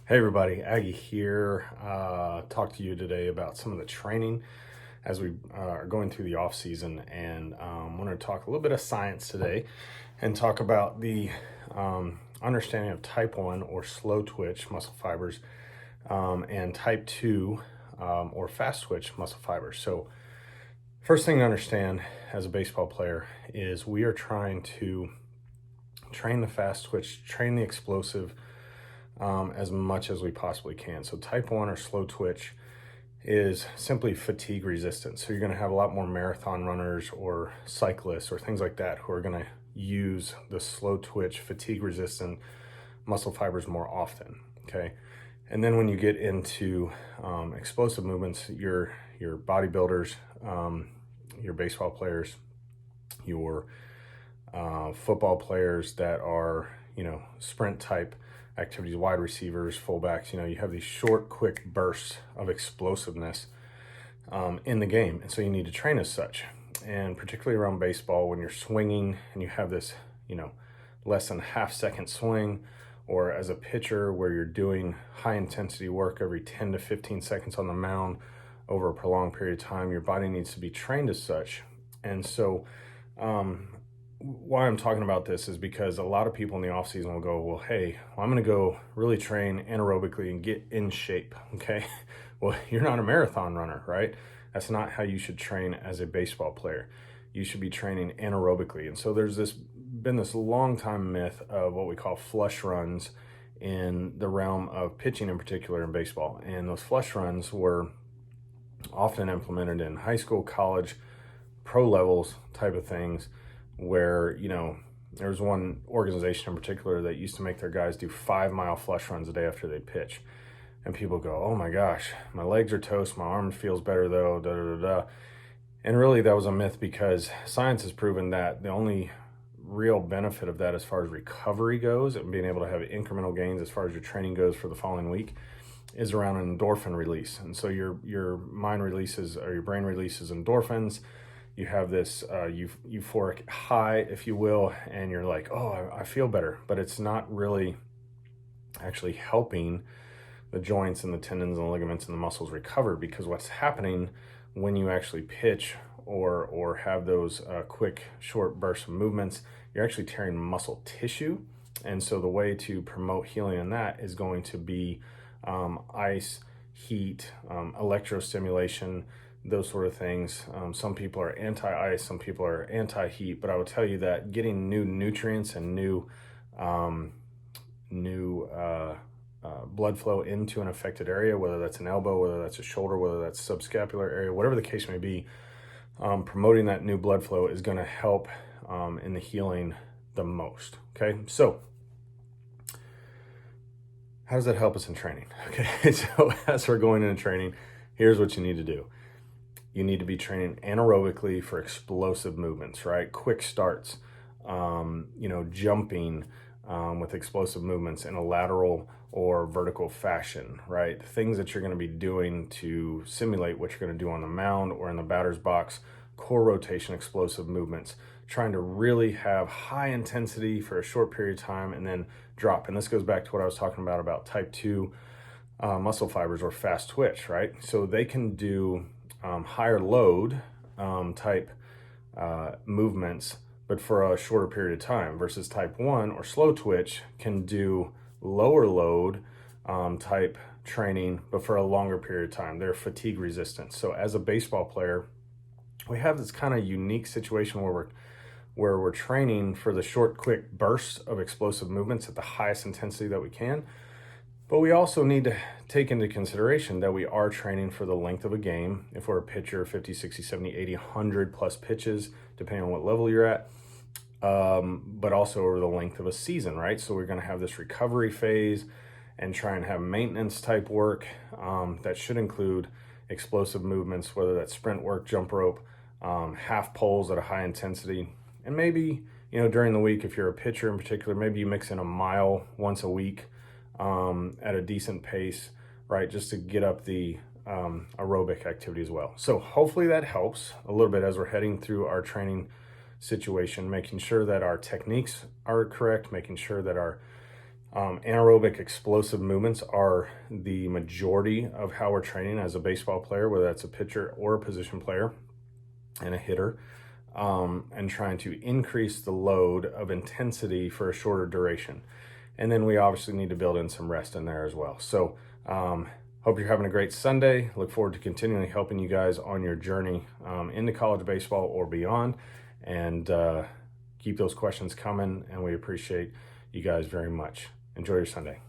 Hey everybody, Aggie here. Talk to you today about some of the training as we are going through the off season, and want to talk a little bit of science today and talk about the understanding of type 1 or slow twitch muscle fibers and type 2 or fast twitch muscle fibers. So first thing to understand as a baseball player is we are trying to train the fast twitch, train the explosive as much as we possibly can. So type 1 or slow twitch is simply fatigue resistant. So you're going to have a lot more marathon runners or cyclists or things like that who are going to use the slow twitch fatigue resistant muscle fibers more often. Okay. And then when you get into explosive movements, your bodybuilders, your baseball players, your football players that are, sprint type activities, wide receivers, fullbacks, you have these short, quick bursts of explosiveness in the game. And so you need to train as such. And particularly around baseball, when you're swinging and you have this, less than half-second swing, or as a pitcher where you're doing high intensity work every 10 to 15 seconds on the mound over a prolonged period of time, your body needs to be trained as such. And so why I'm talking about this is because a lot of people in the off season will go, well, hey, I'm going to go really train anaerobically and get in shape. Okay. Well, you're not a marathon runner, right? That's not how you should train as a baseball player. You should be training anaerobically. And so there's been this long time myth of what we call flush runs in the realm of pitching, in particular in baseball. And those flush runs were often implemented in high school, college, pro levels type of things, where there's one organization in particular that used to make their guys do 5-mile flush runs a day after they pitch, and people go, oh my gosh, my legs are toast, my arm feels better though, da da da da. And really that was a myth, because science has proven that the only real benefit of that as far as recovery goes and being able to have incremental gains as far as your training goes for the following week is around an endorphin release. And so your mind releases, or your brain releases endorphins. You have this euphoric high, if you will, and you're like, oh, I feel better. But it's not really actually helping the joints and the tendons and the ligaments and the muscles recover, because what's happening when you actually pitch or have those quick, short bursts of movements, you're actually tearing muscle tissue. And so the way to promote healing in that is going to be ice, heat, electrostimulation, those sort of things. Some people are anti-ice, some people are anti-heat, but I will tell you that getting new nutrients and new blood flow into an affected area, whether that's an elbow, whether that's a shoulder, whether that's subscapular area, whatever the case may be, promoting that new blood flow is going to help in the healing the most. Okay, so how does that help us in training? Okay, so as we're going into training, here's what you need to do. You need to be training anaerobically for explosive movements, right? Quick starts, jumping with explosive movements in a lateral or vertical fashion, right? Things that you're going to be doing to simulate what you're going to do on the mound or in the batter's box, core rotation, explosive movements, trying to really have high intensity for a short period of time and then drop. And this goes back to what I was talking about type 2 muscle fibers or fast twitch, right? So they can do higher load type movements, but for a shorter period of time, versus type 1 or slow twitch can do lower load type training, but for a longer period of time. They're fatigue resistant. So as a baseball player, we have this kind of unique situation where we're training for the short, quick bursts of explosive movements at the highest intensity that we can. But we also need to take into consideration that we are training for the length of a game. If we're a pitcher, 50, 60, 70, 80, 100 plus pitches, depending on what level you're at, but also over the length of a season, right? So we're going to have this recovery phase and try and have maintenance type work that should include explosive movements, whether that's sprint work, jump rope, half poles at a high intensity. And maybe, during the week, if you're a pitcher in particular, maybe you mix in a mile once a week at a decent pace, right? Just to get up the aerobic activity as well. So hopefully that helps a little bit as we're heading through our training situation, making sure that our techniques are correct, making sure that our Anaerobic explosive movements are the majority of how we're training as a baseball player, whether that's a pitcher or a position player and a hitter, and trying to increase the load of intensity for a shorter duration. And then we obviously need to build in some rest in there as well. So hope you're having a great Sunday. Look forward to continually helping you guys on your journey into college baseball or beyond. And keep those questions coming, and we appreciate you guys very much. Enjoy your Sunday.